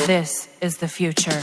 This is the future.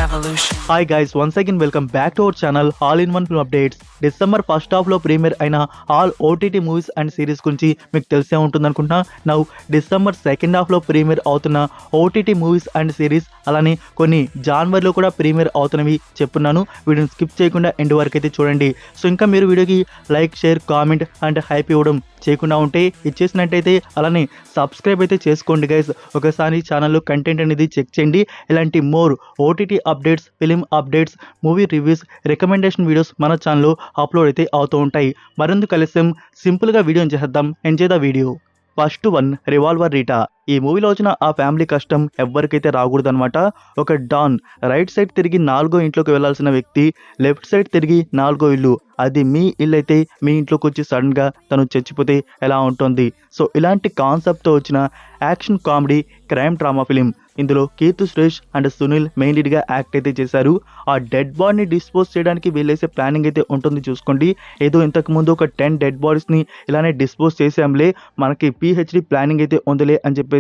Evolution. Hi guys, once again welcome back to our channel All-in-One Film Updates. December first half లో premier అయిన all OTT movies and series గురించి మీకు తెలిసే ఉంటుంది అనుకుంటున్నా. Now December second half లో premier అవుతున్న OTT movies and series అలానే కొన్ని జాన్వరిలో కూడా ప్రీమియర్ అవుతున్నవి చెప్పున్నాను. వీడియోని స్కిప్ చేయకుండా ఎండ్ వరకు అయితే చూడండి. సో ఇంకా మీరు వీడియోకి like, share, comment and hype ఇవ్వడం చేయకుండా ఉంటే ఇచ్చేసినట్టయితే అలానే సబ్స్క్రైబ్ అయితే చేసుకోండి గైస్. ఒకసారి ఛానల్లో కంటెంట్ అనేది చెక్ చేయండి. ఇలాంటి more OTT updates, film updates, movie reviews, recommendation videos మన ఛానల్లో అప్లోడ్ అయితే అవుతూ ఉంటాయి. మరెందుకు కలిసాం, సింపుల్గా వీడియోని చేద్దాం. Enjoy the video. First one, revolver Rita. ఈ మూవీలో వచ్చిన ఆ ఫ్యామిలీ కష్టం ఎవరికైతే రాకూడదు అనమాట. ఒక డాన్ రైట్ సైడ్ తిరిగి 4వ ఇంట్లోకి వెళ్లాల్సిన వ్యక్తి లెఫ్ట్ సైడ్ తిరిగి 4వ ఇల్లు, అది మీ ఇల్లు అయితే మీ ఇంట్లోకి వచ్చి సడన్గా తను చచ్చిపోతే ఎలా ఉంటుంది. సో ఇలాంటి కాన్సెప్ట్తో వచ్చిన action comedy crime drama film. ఇందులో కీర్తి సురేష్ అండ్ సునీల్ మెయిన్ లీడ్గా యాక్ట్ అయితే చేశారు. ఆ డెడ్ బాడీని డిస్పోజ్ చేయడానికి వీళ్ళేసే ప్లానింగ్ అయితే ఉంటుంది చూసుకోండి. ఏదో ఇంతకుముందు ఒక 10 డెడ్ బాడీస్ని ఇలానే డిస్పోజ్ చేసాంలే, మనకి పిహెచ్డి ప్లానింగ్ అయితే ఉందిలే అని చెప్పేసి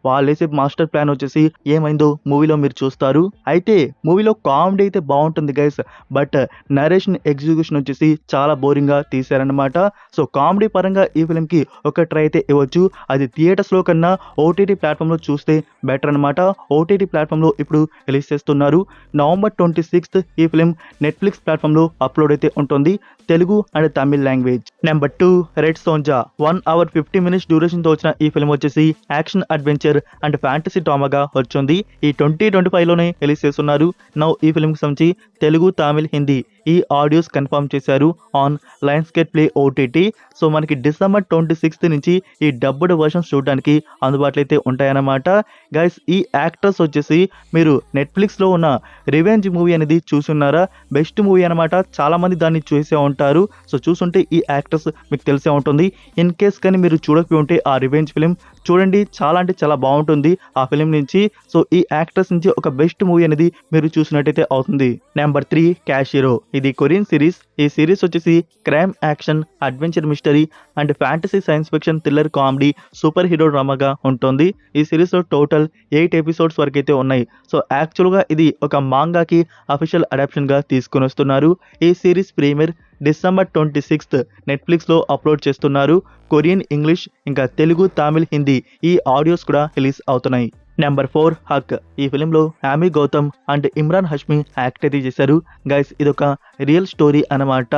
వాళ్ళేసే మాస్టర్ ప్లాన్ వచ్చేసి ఏమైందో మూవీలో మీరు చూస్తారు. అయితే మూవీలో కామెడీ అయితే బాగుంటుంది గైస్, బట్ నరేషన్ ఎగ్జిక్యూషన్ వచ్చేసి చాలా బోరింగ్గా తీశారనమాట. సో కామెడీ పరంగా ఈ ఫిలింకి ఒక ట్రై అయితే ఇవ్వచ్చు. అది థియేటర్స్లో కన్నా ఓటీటీ ప్లాట్ఫామ్లో చూస్తే బెటర్ అనమాట. ఓటీటీ ప్లాట్ఫామ్లో ఇప్పుడు రిలీజ్ చేస్తున్నారు. నవంబర్ 26 ఈ ఫిలిం నెట్ఫ్లిక్స్ ప్లాట్ఫామ్లో అప్లోడ్ అయితే ఉంటుంది, Telugu and Tamil language. Number 2, red Sonja. 1 hour 50 minutes డ్యూరేషన్తో వచ్చిన ఈ ఫిలిం వచ్చేసి యాక్షన్ అడ్వెంచర్ అండ్ ఫ్యాంటసీ డ్రామాగా వచ్చింది. ఈ 2025లోనే రిలీజ్ చేస్తున్నారు. నౌ ఈ ఫిలింకి సంబంధించి తెలుగు, తమిళ్, హిందీ ఈ ఆడియోస్ కన్ఫర్మ్ చేశారు ఆన్ లయన్స్గేట్ ప్లే ఓటీటీ. సో మనకి డిసెంబర్ 26 నుంచి ఈ డబ్బుడ్ వర్షన్స్ చూడడానికి అందుబాటులో అయితే ఉంటాయన్నమాట. గైస్ ఈ యాక్టర్స్ వచ్చేసి మీరు నెట్ఫ్లిక్స్లో ఉన్న రివెంజ్ మూవీ అనేది చూసున్నారా? బెస్ట్ మూవీ అనమాట. చాలామంది దాన్ని చూసే ఉంటారు. సో చూసుంటే ఈ యాక్టర్స్ మీకు తెలిసే ఉంటుంది. ఇన్ కేస్ కానీ మీరు చూడకపోయి ఉంటే ఆ రివెంజ్ ఫిలిం చూడండి, చాలా అంటే చాలా బాగుంటుంది ఆ ఫిలిం నుంచి. సో ఈ యాక్టర్స్ నుంచి ఒక బెస్ట్ మూవీ అనేది మీరు చూసినట్టయితే అవుతుంది. Number 3, Cashero. ఇది కొరియన్ సిరీస్. ఈ సిరీస్ వచ్చేసి crime, action, adventure, mystery and fantasy, science fiction, thriller, comedy, super hero డ్రామాగా ఉంటుంది. ఈ సిరీస్లో టోటల్ 8 ఎపిసోడ్స్ వరకు అయితే ఉన్నాయి. సో యాక్చువల్గా ఇది ఒక మాంగాకి అఫీషియల్ అడాప్షన్గా తీసుకుని వస్తున్నారు. ఈ సిరీస్ ప్రీమియర్ డిసెంబర్ 26 నెట్ఫ్లిక్స్లో అప్లోడ్ చేస్తున్నారు. కొరియన్, ఇంగ్లీష్, ఇంకా తెలుగు, తమిళ్, హిందీ ఈ ఆడియోస్ కూడా రిలీజ్ అవుతున్నాయి. నెంబర్ 4, హక్. ఈ ఫిలింలో యామీ గౌతమ్ అండ్ ఇమ్రాన్ హష్మి యాక్ట్ అయితే చేశారు. గైస్ ఇదొక రియల్ స్టోరీ అన్నమాట.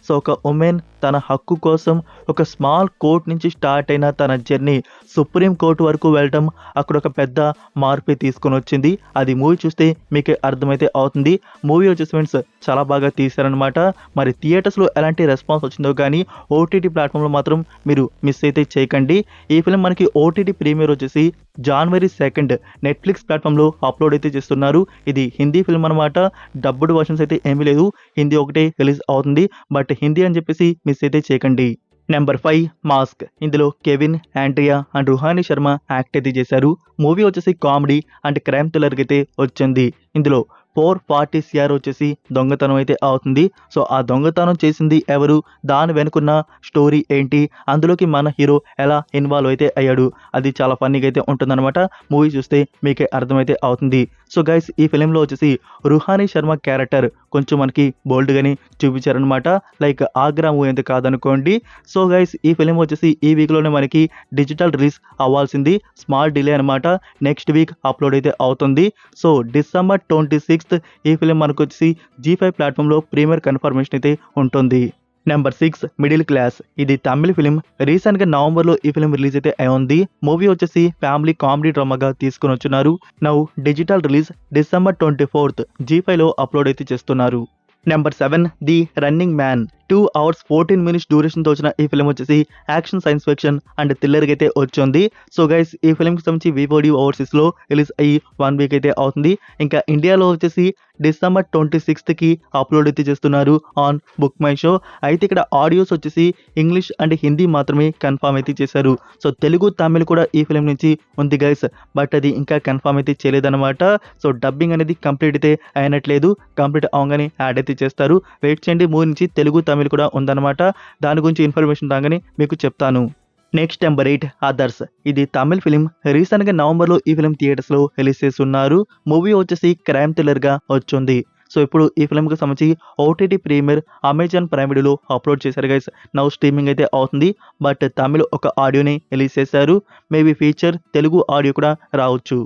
సో ఒక ఉమెన్ తన హక్కు కోసం ఒక స్మాల్ కోర్ట్ నుంచి స్టార్ట్ అయిన తన జర్నీ సుప్రీం కోర్టు వరకు వెళ్ళటం, అక్కడ ఒక పెద్ద మార్పు తీసుకొని వచ్చింది. అది మూవీ చూస్తే మీకే అర్థమైతే అవుతుంది. మూవీ వచ్చేసి ఫ్రెండ్స్ చాలా బాగా తీశారనమాట. మరి థియేటర్స్లో ఎలాంటి రెస్పాన్స్ వచ్చిందో కానీ ఓటీటీ ప్లాట్ఫామ్లో మాత్రం మీరు మిస్ అయితే చేయకండి. ఈ ఫిలిం మనకి ఓటీటీ ప్రీమియర్ వచ్చేసి January 2 నెట్ఫ్లిక్స్ ప్లాట్ఫామ్లో అప్లోడ్ అయితే చేస్తున్నారు. ఇది హిందీ ఫిల్మ్ అనమాట. డబ్బుడ్ వర్షన్స్ అయితే ఏమీ లేదు, హిందీ ఒకటే రిలీజ్ అవుతుంది. బట్ హిందీ అని చెప్పేసి మిస్ అయితే చేయకండి. Number 5, mask. ఇందులో Kavin, Andrea and Ruhani Sharma act అయితే చేశారు. మూవీ వచ్చేసి కామెడీ అండ్ క్రైమ్ థ్రిల్లర్కి అయితే వచ్చింది. ఇందులో 440 CR వచ్చేసి దొంగతనం అయితే అవుతుంది. సో ఆ దొంగతనం చేసింది ఎవరు, దాని వెనుకున్న స్టోరీ ఏంటి, అందులోకి మన హీరో ఎలా ఇన్వాల్వ్ అయితే అయ్యాడు, అది చాలా ఫన్నీగా అయితే ఉంటుందన్నమాట. మూవీ చూస్తే మీకే అర్థమైతే అవుతుంది. సో గైస్ ఈ ఫిలింలో వచ్చేసి రుహానీ శర్మ క్యారెక్టర్ కొంచెం మనకి బోల్డ్గానే చూపించారనమాట. లైక్ ఆగ్రా మూవీ అయితే కాదనుకోండి. సో గైస్ ఈ ఫిలిం వచ్చేసి ఈ వీక్లోనే మనకి డిజిటల్ రిలీజ్ అవ్వాల్సింది, స్మాల్ డిలే అనమాట. నెక్స్ట్ వీక్ అప్లోడ్ అయితే అవుతుంది. సో డిసెంబర్ 26 ఈ ఫిలిం మనకు వచ్చేసి G5 ప్లాట్ఫామ్లో ప్రీమియర్ కన్ఫర్మేషన్ అయితే ఉంటుంది. Number 6, middle class. ఇది తమిళ ఫిలిం. రీసెంట్గా నవంబర్లో ఈ ఫిలిం రిలీజ్ అయితే అయింది. మూవీ వచ్చేసి ఫ్యామిలీ కామెడీ డ్రామాగా తీసుకుని వచ్చున్నారు. నౌ డిజిటల్ రిలీజ్ డిసెంబర్ 24 G5లో అప్లోడ్ అయితే చేస్తున్నారు. Number 7, the running man. 2 hours 14 minutes డ్యూరేషన్తో వచ్చిన ఈ ఫిలిం వచ్చేసి యాక్షన్, సైన్స్ ఫిక్షన్ అండ్ థ్రిల్లర్కి అయితే వచ్చింది. సో గైస్ ఈ ఫిలింకి సంబంధించి VOD ఓవర్సీస్లో రిలీజ్ అయ్యి 1 week అయితే అవుతుంది. ఇంకా ఇండియాలో వచ్చేసి డిసెంబర్ 26కి అప్లోడ్ అయితే చేస్తున్నారు ఆన్ బుక్ మై షో. అయితే ఇక్కడ ఆడియోస్ వచ్చేసి ఇంగ్లీష్ అండ్ హిందీ మాత్రమే కన్ఫర్మ్ అయితే చేశారు. సో తెలుగు, తమిళ్ కూడా ఈ ఫిలిం నుంచి ఉంది గైస్, బట్ అది ఇంకా కన్ఫర్మ్ అయితే చేయలేదన్నమాట. సో డబ్బింగ్ అనేది కంప్లీట్ అయితే అయినట్లేదు, కంప్లీట్ అవగానే యాడ్ అయితే చేస్తారు. వెయిట్ చేయండి, మూవీ నుంచి తెలుగు, తమిళ్ తమిళ్ కూడా ఉందన్నమాట. దాని గురించి ఇన్ఫర్మేషన్ రాగానే మీకు చెప్తాను. Next number 8 others. ఇది తమిళ్ ఫిలిం. రీసెంట్గా నవంబర్లో ఈ ఫిలిం థియేటర్స్లో రిలీజ్ చేస్తున్నారు. మూవీ వచ్చేసి క్రైమ్ థ్రిల్లర్గా వచ్చింది. సో ఇప్పుడు ఈ ఫిల్మ్కి సంబంధించి ఓటీటీ ప్రీమియర్ అమెజాన్ ప్రైమ్ వీడియోలో అప్లోడ్ చేశారు గైస్. నౌ స్ట్రీమింగ్ అయితే అవుతుంది. బట్ తమిళ్ ఒక ఆడియోని రిలీజ్ చేశారు. మేబీ ఫీచర్ తెలుగు ఆడియో కూడా రావచ్చు.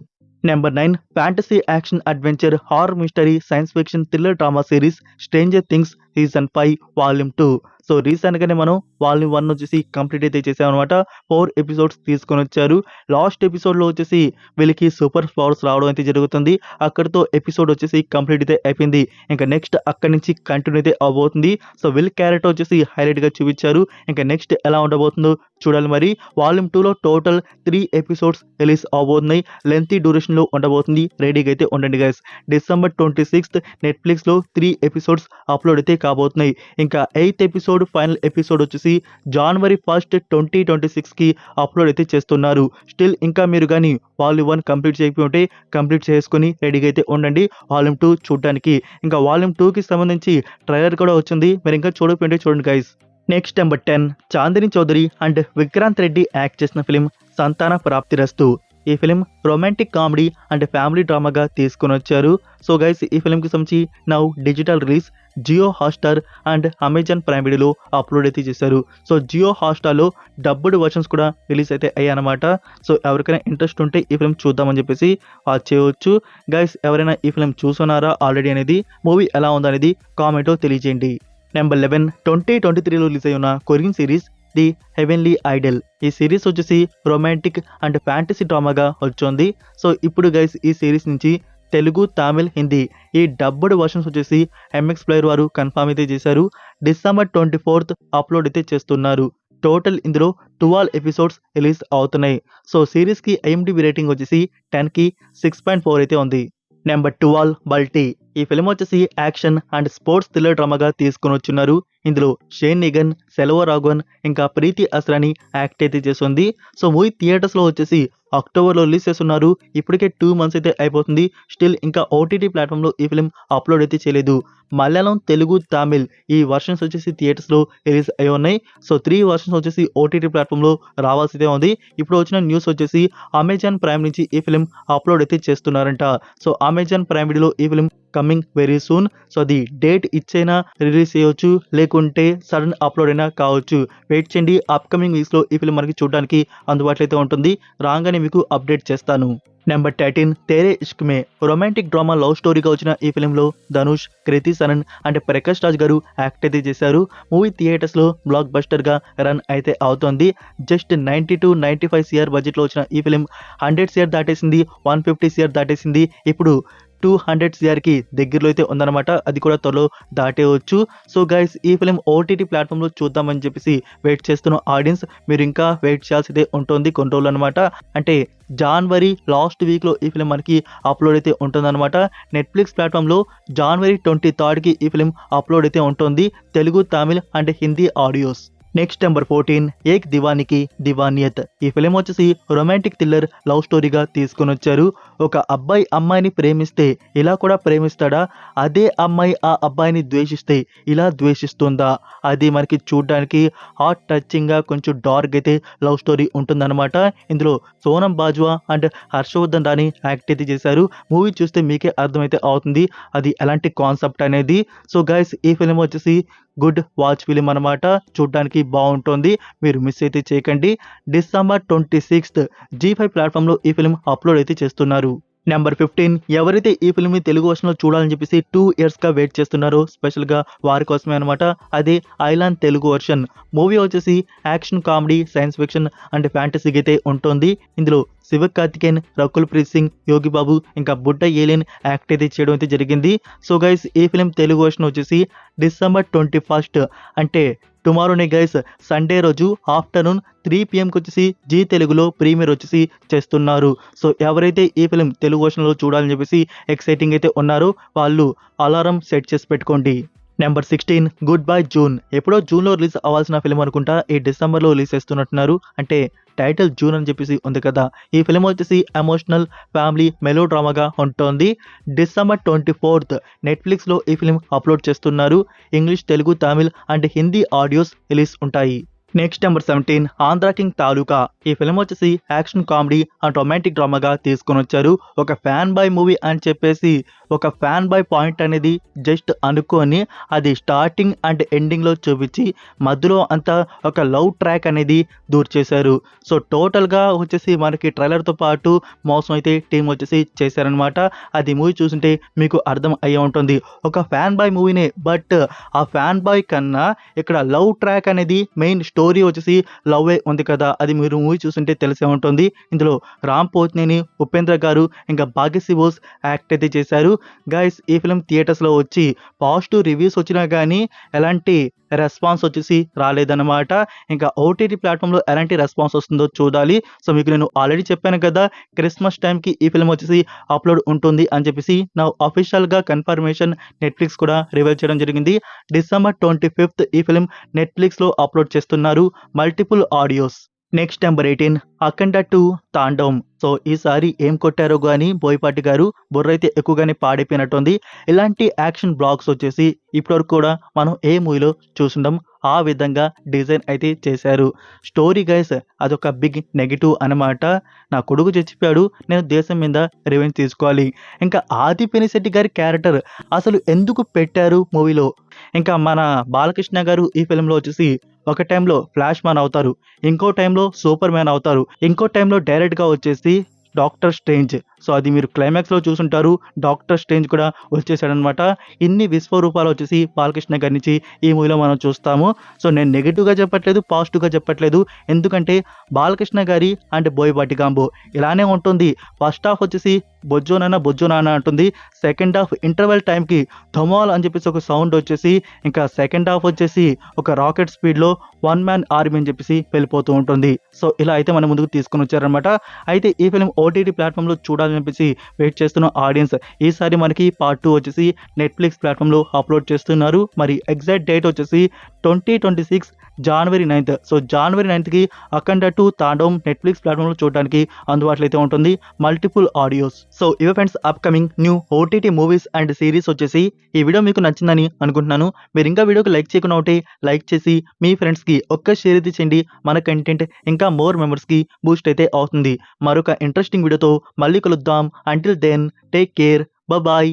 Number 9 fantasy action adventure horror mystery science fiction thriller drama series stranger things season 5 volume 2. So రీసెంట్గానే మనం వాల్యూమ్ 1 వచ్చేసి కంప్లీట్ అయితే చేసామన్నమాట. 4 ఎపిసోడ్స్ తీసుకొని వచ్చారు. లాస్ట్ ఎపిసోడ్లో వచ్చేసి వీళ్ళకి సూపర్ పవర్స్ రావడం అయితే జరుగుతుంది. అక్కడితో ఎపిసోడ్ వచ్చేసి కంప్లీట్ అయితే అయిపోయింది. ఇంకా నెక్స్ట్ అక్కడి నుంచి కంటిన్యూ అయితే అవబోతుంది. సో వీళ్ళ క్యారెక్టర్ వచ్చేసి హైలైట్గా చూపించారు. ఇంకా నెక్స్ట్ ఎలా ఉండబోతుందో చూడాలి. మరి వాల్యూమ్ 2లో టోటల్ 3 ఎపిసోడ్స్ రిలీజ్ అవబోతున్నాయి. లెంతీ డ్యూరేషన్లో ఉండబోతుంది. రెడీగా అయితే ఉండండి గైస్. డిసెంబర్ 26 నెట్ఫ్లిక్స్లో 3 ఎపిసోడ్స్ అప్లోడ్ అయితే కాబోతున్నాయి. ఇంకా 8th ఎపిసోడ్ ఫైనల్ ఎపిసోడ్ వచ్చేసి జనవరి 1, 2026కి అప్లోడ్ అయితే చేస్తున్నారు. స్టిల్ ఇంకా మీరు కానీ వాల్యూమ్ 1 కంప్లీట్ చేయకపోయి ఉంటే కంప్లీట్ చేసుకుని రెడీగా అయితే ఉండండి వాల్యూమ్ 2 చూడడానికి. ఇంకా వాల్యూమ్ 2కి సంబంధించి ట్రైలర్ కూడా వచ్చింది. మీరు ఇంకా చూడకపోయింటే చూడండి guys. Next number 10 Chandini Chowdary and Vikranth Reddy act చేసిన ఫిలిం సంతాన ప్రాప్తిరస్తు. ఈ film romantic comedy and family డ్రామాగా తీసుకొని వచ్చారు. సో గైస్ ఈ ఫిలింకి సంబంధించి now digital release Jio Hotstar and Amazon Prime వీడియోలో అప్లోడ్ అయితే చేశారు. సో జియో హాట్స్టార్లో డబ్బుడ్ వర్షన్స్ కూడా రిలీజ్ అయితే అయ్యాయన్నమాట. సో ఎవరికైనా ఇంట్రెస్ట్ ఉంటే ఈ ఫిలిం చూద్దామని చెప్పేసి వాచ్ చేయవచ్చు. గైస్ ఎవరైనా ఈ ఫిలిం చూస్తున్నారా ఆల్రెడీ అనేది, మూవీ ఎలా ఉందనేది కామెంట్లో తెలియజేయండి. నెంబర్ 11 2023లో రిలీజ్ అయి ఉన్న Korean series the heavenly Idol. ఈ సిరీస్ వచ్చేసి రొమాంటిక్ అండ్ ఫ్యాంటసీ డ్రామాగా వచ్చింది. సో ఇప్పుడు గైస్ ఈ సిరీస్ నుంచి తెలుగు, తమిళ్, హిందీ ఈ డబ్బుడ్ వర్షన్స్ వచ్చేసి ఎంఎక్స్ ప్లేయర్ వారు కన్ఫర్మ్ అయితే చేశారు. డిసెంబర్ 24th అప్లోడ్ అయితే చేస్తున్నారు. టోటల్ ఇందులో 12 ఎపిసోడ్స్ రిలీజ్ అవుతున్నాయి. సో సిరీస్కి ఐఎండిబి రేటింగ్ వచ్చేసి 10కి 6.4 అయితే ఉంది. నెంబర్ 12 బల్టీ. ఈ ఫిలిం వచ్చేసి యాక్షన్ అండ్ స్పోర్ట్స్ థ్రిల్లర్ డ్రామాగా తీసుకొని వచ్చున్నారు. ఇందులో షేన్ నిగన్, సెల్వా రాఘవన్ ఇంకా ప్రీతి అస్రాని యాక్ట్ అయితే చేస్తుంది. సో మూవీ థియేటర్స్లో వచ్చేసి అక్టోబర్లో రిలీజ్ చేస్తున్నారు. ఇప్పటికే 2 months అయితే అయిపోతుంది. స్టిల్ ఇంకా ఓటీటీ ప్లాట్ఫామ్లో ఈ ఫిలిం అప్లోడ్ అయితే చేయలేదు. మలయాళం, తెలుగు, తమిళ్ ఈ వర్షన్స్ వచ్చేసి థియేటర్స్లో రిలీజ్ అయి ఉన్నాయి. సో 3 వర్షన్స్ వచ్చేసి ఓటీటీ ప్లాట్ఫామ్లో రావాల్సితే ఉంది. ఇప్పుడు వచ్చిన న్యూస్ వచ్చేసి అమెజాన్ ప్రైమ్ నుంచి ఈ ఫిలిం అప్లోడ్ అయితే చేస్తున్నారంట. సో అమెజాన్ ప్రైమ్ వీడియోలో ఈ film coming very soon. So అది డేట్ ఇచ్చైనా రిలీజ్ చేయవచ్చు, లేకుంటే సడన్ అప్లోడ్ అయినా కావచ్చు. వెయిట్ చేయండి. అప్కమింగ్ వీక్స్లో ఈ ఫిలిం మనకి చూడడానికి అందుబాటులో అయితే ఉంటుంది. రాగానే మీకు అప్డేట్ చేస్తాను. నెంబర్ 13 తేరే ఇష్క్ మే. రొమాంటిక్ డ్రామా లవ్ స్టోరీగా వచ్చిన ఈ ఫిలింలో ధనుష్, కృతి సనన్ అండ్ ప్రకాష్ రాజ్ గారు యాక్ట్ అయితే చేశారు. మూవీ థియేటర్స్లో బ్లాక్ బస్టర్గా రన్ అయితే అవుతోంది. జస్ట్ 90 to 95 CR బడ్జెట్లో వచ్చిన ఈ ఫిలిం 100 CR దాటేసింది, 150 CR దాటేసింది. ఇప్పుడు 200 CRకి దగ్గరలో అయితే ఉందన్నమాట. అది కూడా త్వరలో దాటేయవచ్చు. సో గైస్ ఈ ఫిలిం ఓటీటీ ప్లాట్ఫామ్లో చూద్దామని చెప్పేసి వెయిట్ చేస్తున్న ఆడియన్స్ మీరు ఇంకా వెయిట్ చేయాల్సి అయితే ఉంటుంది కొన్ని రోజులు అనమాట. అంటే జనవరి లాస్ట్ వీక్లో ఈ ఫిలిం మనకి అప్లోడ్ అయితే ఉంటుందన్నమాట. నెట్ఫ్లిక్స్ ప్లాట్ఫామ్లో జనవరి 23కి ఈ ఫిలిం అప్లోడ్ అయితే ఉంటుంది. Telugu, Tamil and Hindi audios. Next number 14 ఏక్ దివానికి దివానియత్. ఈ ఫిలిం వచ్చేసి రొమాంటిక్ థ్రిల్లర్ లవ్ స్టోరీగా తీసుకొని వచ్చారు. ఒక అబ్బాయి అమ్మాయిని ప్రేమిస్తే ఇలా కూడా ప్రేమిస్తాడా? అదే అమ్మాయి ఆ అబ్బాయిని ద్వేషిస్తే ఇలా ద్వేషిస్తుందా? అది మనకి చూడడానికి హార్ట్ టచింగ్గా కొంచెం డార్క్ అయితే లవ్ స్టోరీ ఉంటుందన్నమాట. ఇందులో సోనం బాజ్వా అండ్ హర్షవర్ధన్ రాణి యాక్ట్ అయితే చేశారు. మూవీ చూస్తే మీకే అర్థమైతే అవుతుంది అది ఎలాంటి కాన్సెప్ట్ అనేది. సో గైస్ ఈ ఫిలిం వచ్చేసి గుడ్ వాచ్ ఫిలిం అనమాట. చూడడానికి బాగుంటుంది. మీరు మిస్ అయితే చేయకండి. డిసెంబర్ 26th G5 ప్లాట్ఫామ్లో ఈ ఫిలిం అప్లోడ్ అయితే చేస్తున్నారు. నెంబర్ 15 ఎవరైతే ఈ ఫిల్మ్ని తెలుగు వర్షన్లో చూడాలని చెప్పేసి 2 yearsగా వెయిట్ చేస్తున్నారో స్పెషల్గా వారి కోసమే అనమాట. అదే ఐలాండ్ తెలుగు వర్షన్. మూవీ వచ్చేసి action, comedy, science fiction and ఫ్యాంటసీకి అయితే ఉంటుంది. ఇందులో శివకార్తికేయన్, రకుల్ ప్రీత్ సింగ్, యోగి బాబు ఇంకా బుడ్డ ఏలియన్ యాక్ట్ అయితే చేయడం అయితే జరిగింది. సో గైస్ ఈ ఫిలిం తెలుగు వర్షన్ వచ్చేసి డిసెంబర్ 21st అంటే టుమారోనే గైస్ సండే రోజు ఆఫ్టర్నూన్ 3 PM వచ్చేసి జీ తెలుగులో ప్రీమియర్ వచ్చేసి చేస్తున్నారు. సో ఎవరైతే ఈ ఫిలిం తెలుగు వర్షన్లో చూడాలని చెప్పేసి ఎక్సైటింగ్ అయితే ఉన్నారో వాళ్ళు అలారం సెట్ చేసి పెట్టుకోండి. Number 16 good bye June. ఎప్పుడో జూన్లో రిలీజ్ అవ్వాల్సిన ఫిలిం అనుకుంటా ఈ డిసెంబర్లో రిలీజ్ చేస్తున్నట్టున్నారు. అంటే టైటిల్ జూన్ అని చెప్పేసి ఉంది కదా. ఈ ఫిలిం వచ్చేసి ఎమోషనల్ ఫ్యామిలీ మెలో డ్రామాగా ఉంటుంది. డిసెంబర్ 24th నెట్ఫ్లిక్స్లో ఈ ఫిలిం అప్లోడ్ చేస్తున్నారు. English, Telugu, Tamil and Hindi audios release ఉంటాయి. నెక్స్ట్ నెంబర్ 17 ఆంధ్ర కింగ్ తాలూకా. ఈ ఫిలిం వచ్చేసి యాక్షన్ కామెడీ అండ్ రొమాంటిక్ డ్రామాగా తీసుకొని వచ్చారు. ఒక ఫ్యాన్ బాయ్ మూవీ అని చెప్పేసి ఒక ఫ్యాన్ బాయ్ పాయింట్ అనేది జస్ట్ అనుకొని అది స్టార్టింగ్ అండ్ ఎండింగ్లో చూపించి మధ్యలో అంతా ఒక లవ్ ట్రాక్ అనేది దూర్ చేశారు. సో టోటల్గా వచ్చేసి మనకి ట్రైలర్తో పాటు మోసం అయితే టీం వచ్చేసి చేశారనమాట. అది మూవీ చూస్తుంటే మీకు అర్థం అయ్యే ఉంటుంది. ఒక ఫ్యాన్ బాయ్ మూవీనే, బట్ ఆ ఫ్యాన్ బాయ్ కన్నా ఇక్కడ లవ్ ట్రాక్ అనేది మెయిన్ స్టోరీ వచ్చేసి లవ్వే ఉంది కదా. అది మీరు మూవీ చూస్తుంటే తెలిసే ఉంటుంది. ఇందులో రామ్ పోత్నేని, ఉపేంద్ర గారు ఇంకా భాగ్యశ్రీ బోస్ యాక్ట్ అయితే చేశారు. గైస్ ఈ ఫిలిం థియేటర్స్లో వచ్చి పాజిటివ్ రివ్యూస్ వచ్చినా కానీ ఎలాంటి రెస్పాన్స్ వచ్చేసి రాలేదన్నమాట. ఇంకా ఓటీటీ ప్లాట్ఫామ్లో ఎలాంటి రెస్పాన్స్ వస్తుందో చూడాలి. సో మీకు నేను ఆల్రెడీ చెప్పాను కదా, క్రిస్మస్ టైంకి ఈ ఫిలిం వచ్చేసి అప్లోడ్ ఉంటుంది అని చెప్పేసి నా అఫీషియల్గా కన్ఫర్మేషన్ నెట్ఫ్లిక్స్ కూడా రివీల్ చేయడం జరిగింది. డిసెంబర్ 25th ఈ ఫిలిం నెట్ఫ్లిక్స్లో అప్లోడ్ చేస్తున్నారు మల్టిపుల్ ఆడియోస్. నెక్స్ట్ నెంబర్ 18 అఖండ 2 తాండవం. సో ఈసారి ఏం కొట్టారో కానీ బోయపాటి గారు బుర్ర అయితే ఎక్కువగానే పాడైపోయినట్టుంది. ఇలాంటి యాక్షన్ బ్లాగ్స్ వచ్చేసి ఇప్పటివరకు కూడా మనం ఏ మూవీలో చూసుండం. ఆ విధంగా డిజైన్ అయితే చేశారు. స్టోరీ గైస్ అదొక బిగ్ నెగిటివ్ అనమాట. నా కొడుకు చచ్చిపోయాడు, నేను దేశం మీద రివెంజ్ తీసుకోవాలి. ఇంకా ఆది పినిశెట్టి గారి క్యారెక్టర్ అసలు ఎందుకు పెట్టారు మూవీలో? ఇంకా మన బాలకృష్ణ గారు ఈ ఫిలింలో వచ్చేసి ఒక టైంలో ఫ్లాష్ మ్యాన్ అవుతారు, ఇంకో టైంలో సూపర్ మ్యాన్ అవుతారు, ఇంకో టైంలో డైరెక్ట్గా వచ్చేసి డాక్టర్ స్ట్రేంజ్. సో అది మీరు క్లైమాక్స్లో చూసుంటారు. డాక్టర్ స్ట్రేంజ్ కూడా వచ్చేసాడనమాట. ఇన్ని విశ్వరూపాలు వచ్చేసి బాలకృష్ణ గారి నుంచి ఈ మూవీలో మనం చూస్తాము. సో నేను నెగిటివ్గా చెప్పట్లేదు, పాజిటివ్గా చెప్పట్లేదు. ఎందుకంటే బాలకృష్ణ గారి అండ్ బోయపాటి కాంబో ఇలానే ఉంటుంది. ఫస్ట్ హాఫ్ వచ్చేసి బొజ్జోనానా అంటుంది. సెకండ్ హాఫ్ ఇంటర్వెల్ టైంకి ధమాల్ అని చెప్పేసి ఒక సౌండ్ వచ్చేసి ఇంకా సెకండ్ హాఫ్ వచ్చేసి ఒక రాకెట్ స్పీడ్లో వన్ మ్యాన్ ఆర్మీ అని చెప్పేసి వెళ్ళిపోతూ ఉంటుంది. సో ఇలా అయితే మన ముందుకు తీసుకొని వచ్చారనమాట. అయితే ఈ ఫిలిం ఓటీటీ ప్లాట్ఫామ్లో చూడాలని చెప్పేసి వెయిట్ చేస్తున్న ఆడియన్స్ ఈసారి మనకి పార్ట్ 2 వచ్చేసి నెట్ఫ్లిక్స్ ప్లాట్ఫామ్లో అప్లోడ్ చేస్తున్నారు. మరి ఎగ్జాక్ట్ డేట్ వచ్చేసి 2026 January 9th. So January 9th అఖండ 2 తాండవం నెట్ఫ్లిక్స్ ప్లాట్ఫామ్లో చూడడానికి అందుబాటులో అయితే ఉంటుంది మల్టిపుల్ ఆడియోస్. సో ఇవే friends upcoming new OTT movies and series వచ్చేసి. ఈ వీడియో మీకు నచ్చిందని అనుకుంటున్నాను. మీరు ఇంకా వీడియోకి లైక్ చేయకుండా ఉంటే లైక్ చేసి మీ ఫ్రెండ్స్కి ఒక్క షేర్ అయితే చేయండి. మన కంటెంట్ ఇంకా మోర్ మెంబర్స్కి బూస్ట్ అయితే అవుతుంది. మరొక ఇంట్రెస్టింగ్ వీడియోతో మళ్ళీ కలుద్దాం. Until then take care, bye.